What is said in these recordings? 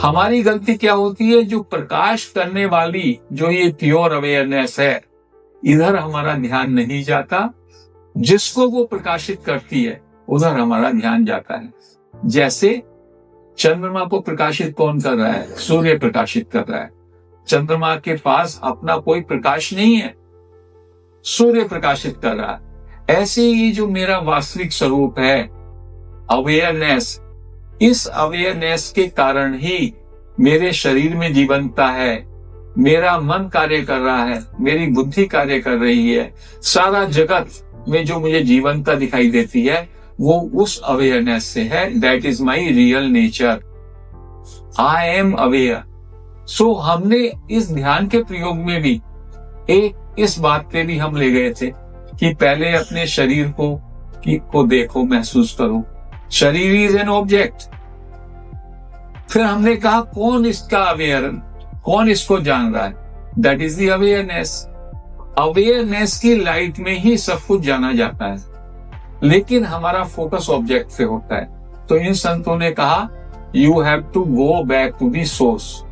हमारी गलती क्या होती है, जो प्रकाश करने वाली जो ये प्योर अवेयरनेस है, इधर हमारा ध्यान नहीं जाता। जिसको वो प्रकाशित करती है उधर हमारा ध्यान जाता है। जैसे चंद्रमा को प्रकाशित कौन कर रहा है? सूर्य प्रकाशित कर रहा है। चंद्रमा के पास अपना कोई प्रकाश नहीं है, सूर्य प्रकाशित कर रहा है। ऐसे ही जो मेरा वास्तविक स्वरूप है अवेयरनेस, इस अवेयरनेस के कारण ही मेरे शरीर में जीवंतता है, मेरा मन कार्य कर रहा है, मेरी बुद्धि कार्य कर रही है। सारा जगत में जो मुझे जीवंतता दिखाई देती है वो उस अवेयरनेस से है। That is my real nature, I am aware. So हमने इस ध्यान के प्रयोग में भी एक इस बात पे भी हम ले गए थे कि पहले अपने शरीर को देखो, महसूस करो। शरीर इज एन ऑब्जेक्ट। फिर हमने कहा कौन इसका अवेयर, कौन इसको जान रहा है? That is the awareness. Awareness की लाइट में ही सब कुछ जाना जाता है, लेकिन हमारा फोकस ऑब्जेक्ट से होता है। तो इन संतों ने कहा you have to go back to the source.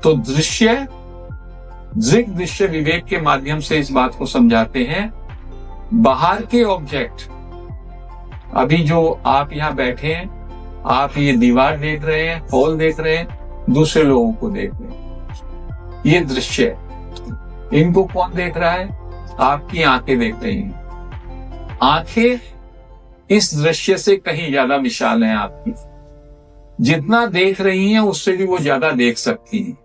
तो दृश्य विवेक के माध्यम से इस बात को समझाते हैं। बाहर के ऑब्जेक्ट, अभी जो आप यहाँ बैठे हैं, आप ये दीवार देख रहे हैं, हॉल देख रहे हैं, दूसरे लोगों को देख रहे हैं, ये दृश्य है। इनको कौन देख रहा है? आपकी आंखें देख रही हैं। आंखें इस दृश्य से कहीं ज्यादा विशाल हैं आपकी। जितना देख रही हैं उससे भी वो ज्यादा देख सकती हैं।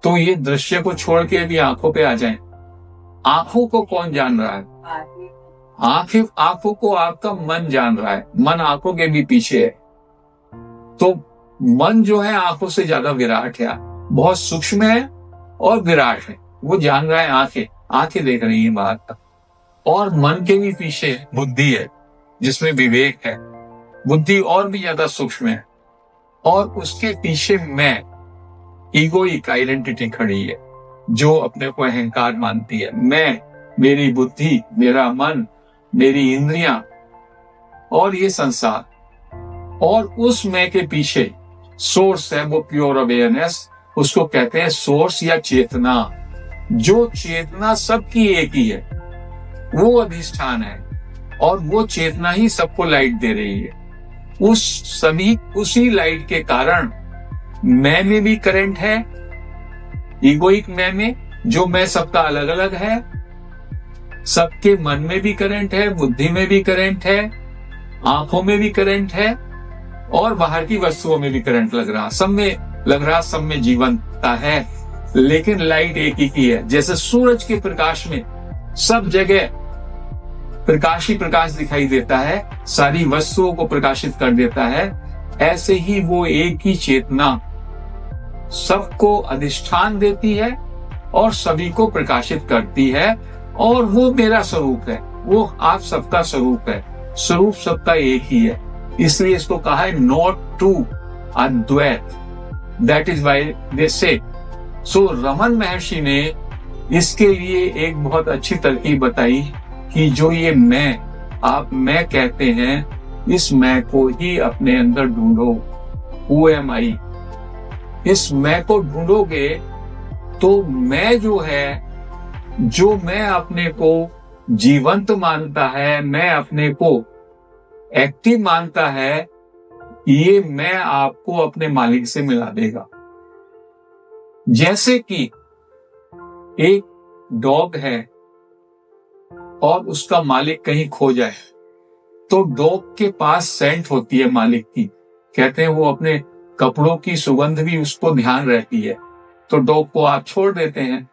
तो ये दृश्य को छोड़ के अभी आंखों पे आ जाएं। आंखों को कौन जान रहा है? आंखों को आपका मन जान रहा है। मन आंखों के भी पीछे है। तो मन जो है आंखों से ज्यादा विराट है, बहुत सूक्ष्म है और विराट है। वो जान रहा है, आंखें देख रही हैं बाहर तक। और मन के भी पीछे बुद्धि है, जिसमें विवेक है। बुद्धि और भी ज्यादा सूक्ष्म है। और उसके पीछे मैं, ईगोइक आइडेंटिटी खड़ी है, जो अपने को अहंकार मानती है। मैं, मेरी बुद्धि, मेरा मन, मेरी इंद्रियां और ये संसार। और उस मैं के पीछे सोर्स है, वो प्योर अवेयरनेस। उसको कहते हैं सोर्स या चेतना। जो चेतना सबकी एक ही है, वो अधिष्ठान है। और वो चेतना ही सबको लाइट दे रही है। उसी लाइट के कारण मैं में भी करंट है, ईगोइक मैं में, जो मैं सबका अलग अलग है। सबके मन में भी करंट है, बुद्धि में भी करंट है, आंखों में भी करंट है, और बाहर की वस्तुओं में भी करंट लग रहा, सब में जीवंतता है। लेकिन लाइट एक ही की है। जैसे सूरज के प्रकाश में सब जगह प्रकाश ही प्रकाश दिखाई देता है, सारी वस्तुओं को प्रकाशित कर देता है, ऐसे ही वो एक ही चेतना सबको अधिष्ठान देती है और सभी को प्रकाशित करती है। और वो मेरा स्वरूप है, वो आप सबका स्वरूप है। स्वरूप सबका एक ही है। इसलिए इसको कहा है नॉट टू अद्वैत। That is why they say. So Raman महर्षि ने इसके लिए एक बहुत अच्छी तरकीब बताई कि जो ये आप मैं कहते हैं, इस मैं को ही अपने अंदर ढूंढो। Who am I? इस मैं को ढूंढोगे तो मैं जो है, जो मैं अपने को जीवंत मानता है, मैं अपने को एक्टिव मानता है, ये मैं आपको अपने मालिक से मिला देगा। जैसे कि एक डॉग है और उसका मालिक कहीं खो जाए, तो डॉग के पास सेंट होती है मालिक की। कहते हैं वो अपने कपड़ों की सुगंध भी उसको ध्यान रहती है। तो डॉग को आप छोड़ देते हैं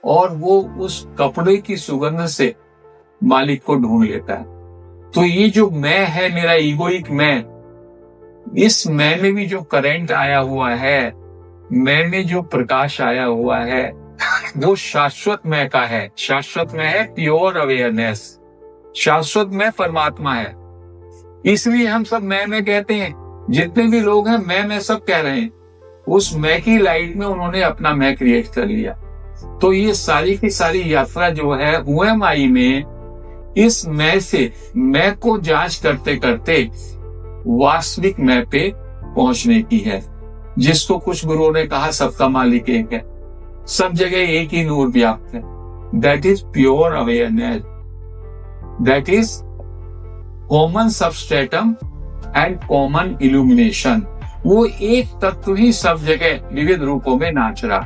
और वो उस कपड़े की सुगंध से मालिक को ढूंढ लेता है। तो ये जो मैं है, मेरा ईगोइक मैं, इस मैं में भी जो करंट आया हुआ है, मैं में जो प्रकाश आया हुआ है, वो शाश्वत मैं का है। शाश्वत मैं है प्योर अवेयरनेस। शाश्वत मैं परमात्मा है। इसलिए हम सब मैं कहते हैं। जितने भी लोग हैं मैं सब कह रहे हैं। उस मैं की लाइट में उन्होंने अपना मैं क्रिएट कर लिया। तो ये सारी की सारी यात्रा जो है Who am I में, इस मैं से मैं को जांच करते करते वास्तविक मैं पे पहुंचने की है। जिसको कुछ गुरुओं ने कहा सबका मालिक एक है, सब जगह एक ही नूर व्याप्त है। That is pure awareness, that is common substratum and common illumination. वो एक तत्व ही सब जगह विविध रूपों में नाच रहा,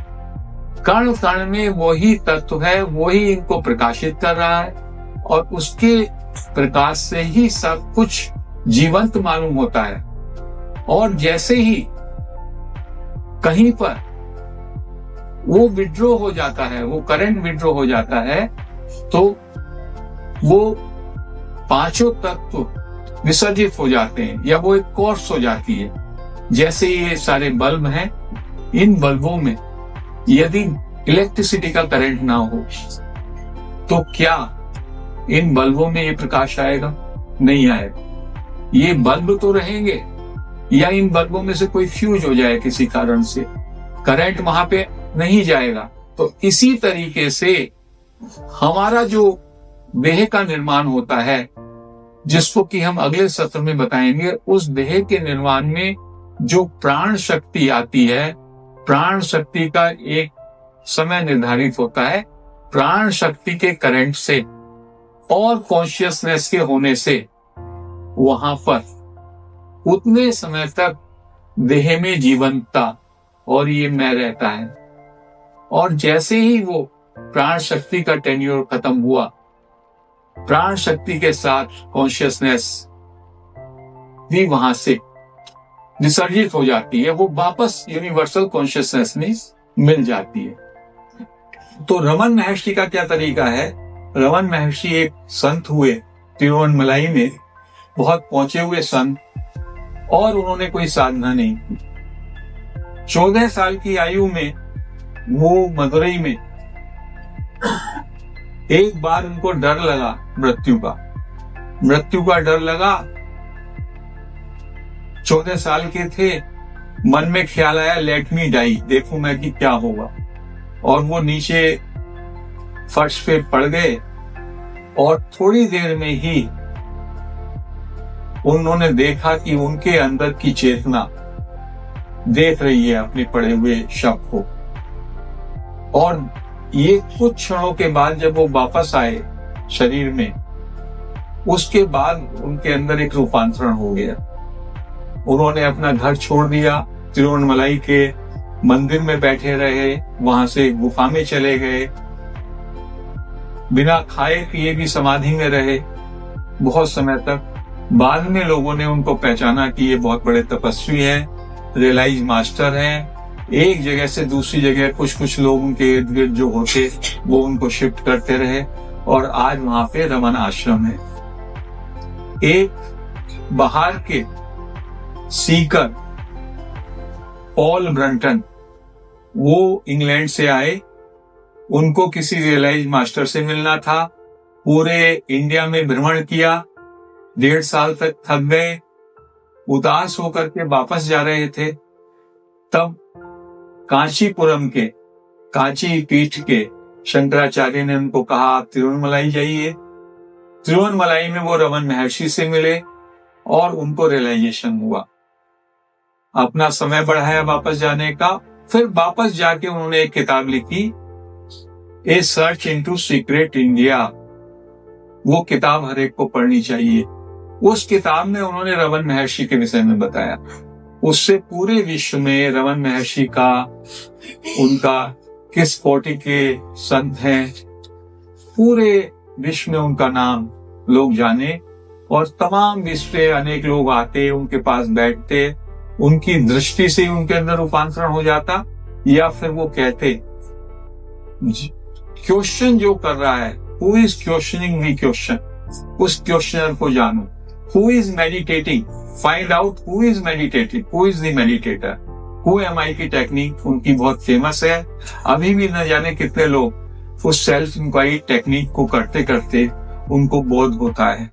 कण कण में वही तत्व है, वही इनको प्रकाशित कर रहा है, और उसके प्रकाश से ही सब कुछ जीवंत मालूम होता है। और जैसे ही कहीं पर वो विड्रॉ हो जाता है, वो करंट विड्रॉ हो जाता है, तो वो पांचों तत्व विसर्जित हो जाते हैं, या वो एक कोर्स हो जाती है। जैसे ये सारे बल्ब हैं, इन बल्बों में यदि इलेक्ट्रिसिटी का करंट ना हो तो क्या इन बल्बों में ये प्रकाश आएगा? नहीं आएगा। ये बल्ब तो रहेंगे, या इन बल्बों में से कोई फ्यूज हो जाए किसी कारण से, करंट वहां पे नहीं जाएगा। तो इसी तरीके से हमारा जो देह का निर्माण होता है, जिसको कि हम अगले सत्र में बताएंगे, उस देह के निर्माण में जो प्राण शक्ति आती है, प्राण शक्ति का एक समय निर्धारित होता है। प्राण शक्ति के करंट से और कॉन्शियसनेस के होने से वहां पर उतने समय तक देह में जीवंतता और ये मैं रहता है। और जैसे ही वो प्राण शक्ति का टेन्योर खत्म हुआ, प्राण शक्ति के साथ कॉन्शियसनेस भी वहां से विसर्जित हो जाती है, वो वापस यूनिवर्सल कॉन्शियसनेस में मिल जाती है। तो रमन महर्षि का क्या तरीका है? रमन महर्षि एक संत हुए तिरुवन्नमलाई में, बहुत पहुंचे हुए संत, और उन्होंने कोई साधना नहीं की। 14 साल की आयु में वो मदुरई में एक बार उनको डर लगा, मृत्यु का डर लगा। 14 साल के थे, मन में ख्याल आया लेट मी डाई, देखूं मैं कि क्या होगा। और वो नीचे फर्श पे पड़ गए, और थोड़ी देर में ही उन्होंने देखा कि उनके अंदर की चेतना देख रही है अपने पड़े हुए शव को। और ये कुछ क्षणों के बाद जब वो वापस आए शरीर में, उसके बाद उनके अंदर एक रूपांतरण हो गया। उन्होंने अपना घर छोड़ दिया, तिरुवन्नमलाई के मंदिर में बैठे रहे, वहां से गुफा में चले गए, बिना खाए पिए भी समाधि में रहे बहुत समय तक। बाद में लोगों ने उनको पहचाना कि ये बहुत बड़े तपस्वी हैं, रियलाइज मास्टर हैं। एक जगह से दूसरी जगह कुछ लोग उनके इर्द गिर्द जो होते वो उनको शिफ्ट करते रहे, और आज वहां पे रमन आश्रम है। एक बाहर के सीकर पॉल ब्रंटन, वो इंग्लैंड से आए, उनको किसी रियलाइज मास्टर से मिलना था। पूरे इंडिया में भ्रमण किया, 1.5 साल तक थक गए, उदास होकर के वापस जा रहे थे। तब कांचीपुरम के, कांची पीठ के शंकराचार्य ने उनको कहा आप तिरुवन्नमलाई जाइए। तिरुवन्नमलाई में वो रमन महर्षि से मिले और उनको रियलाइजेशन हुआ। अपना समय बढ़ाया वापस जाने का। फिर वापस जाके उन्होंने एक किताब लिखी, ए सर्च इनटू सीक्रेट इंडिया। वो किताब हर एक को पढ़नी चाहिए। उस किताब में उन्होंने रमन महर्षि के विषय में बताया। उससे पूरे विश्व में रमन महर्षि का, उनका किस कोटि के संत हैं, पूरे विश्व में उनका नाम लोग जाने, और तमाम विश्व से अनेक लोग आते, उनके पास बैठते, उनकी दृष्टि से उनके अंदर रूपांतरण हो जाता। या फिर वो कहते, क्वेश्चन जो कर रहा है, who is questioning the question, उस क्वेश्चनर को जानो। Who is meditating, find out who is meditating, who is the meditator. Who am I की टेक्निक उनकी बहुत फेमस है। अभी भी न जाने कितने लोग उस सेल्फ इंक्वायरी टेक्निक को करते करते उनको बोध होता है।